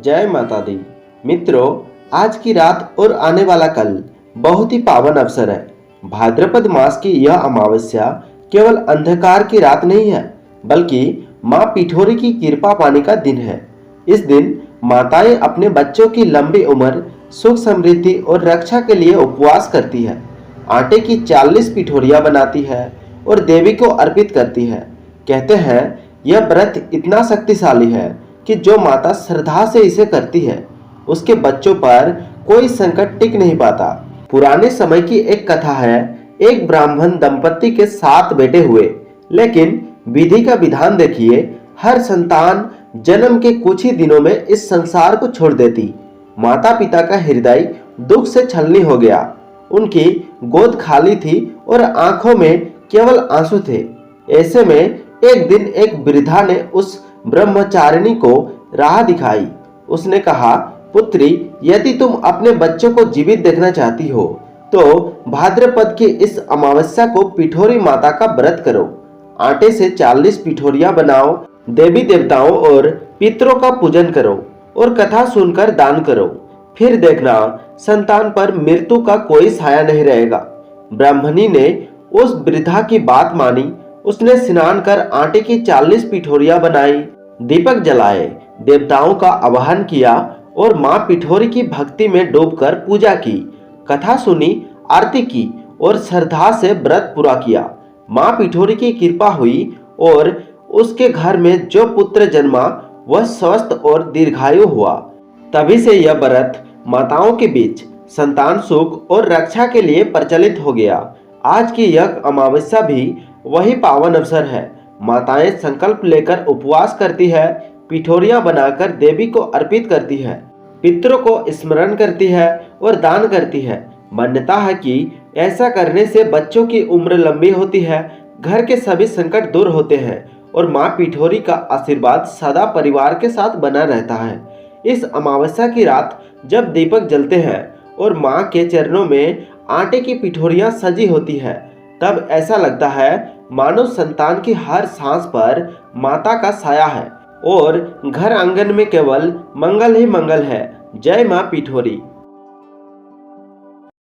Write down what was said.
जय माता दी। मित्रों, आज की रात और आने वाला कल बहुत ही पावन अवसर है। भाद्रपद मास की यह अमावस्या केवल अंधकार की रात नहीं है, बल्कि माँ पिठोरी की कृपा पाने का दिन है। इस दिन माताएं अपने बच्चों की लंबी उम्र, सुख समृद्धि और रक्षा के लिए उपवास करती है। आटे की 40 पिठोरियां बनाती है और देवी को अर्पित करती है। कहते हैं यह व्रत इतना शक्तिशाली है कि जो माता श्रद्धा से इसे करती है, उसके बच्चों पर कोई संकट टिक नहीं पाता। पुराने समय की एक कथा है। एक ब्राह्मण दंपत्ति के 7 बेटे हुए, लेकिन विधि का विधान देखिए, हर संतान जन्म के कुछ ही दिनों में इस संसार को छोड़ देती। माता पिता का हृदय दुख से छलनी हो गया। उनकी गोद खाली थी और आंखों में केवल आंसू थे। ऐसे में एक दिन एक वृद्धा ने उस ब्रह्मचारिणी को राह दिखाई। उसने कहा, पुत्री, यदि तुम अपने बच्चों को जीवित देखना चाहती हो तो भाद्रपद की इस अमावस्या को पिठोरी माता का व्रत करो। आटे से 40 पिठोरियां बनाओ, देवी देवताओं और पितरों का पूजन करो और कथा सुनकर दान करो। फिर देखना, संतान पर मृत्यु का कोई साया नहीं रहेगा। ब्राह्मणी ने उस वृद्धा की बात मानी। उसने स्नान कर आटे की 40 पिठोरियां बनाई, दीपक जलाए, देवताओं का आवाहन किया और मां पिठोरी की भक्ति में डूबकर पूजा की, कथा सुनी, आरती की और श्रद्धा से व्रत पूरा किया। मां पिठोरी की कृपा हुई और उसके घर में जो पुत्र जन्मा वह स्वस्थ और दीर्घायु हुआ। तभी से यह व्रत माताओं के बीच संतान सुख और रक्षा के लिए प्रचलित हो गया। आज की यह अमावस्या भी वही पावन अवसर है। माताएं संकल्प लेकर उपवास करती है, पिठोरियां बनाकर देवी को अर्पित करती है, पितरों को स्मरण करती है और दान करती है। मान्यता है कि ऐसा करने से बच्चों की उम्र लंबी होती है, घर के सभी संकट दूर होते हैं और माँ पिठोरी का आशीर्वाद सदा परिवार के साथ बना रहता है। इस अमावस्या की रात जब दीपक जलते हैं और माँ के चरणों में आटे की पिठोरियां सजी होती है, तब ऐसा लगता है मानो संतान की हर सांस पर माता का साया है और घर आंगन में केवल मंगल ही मंगल है। जय माँ पिठोरी।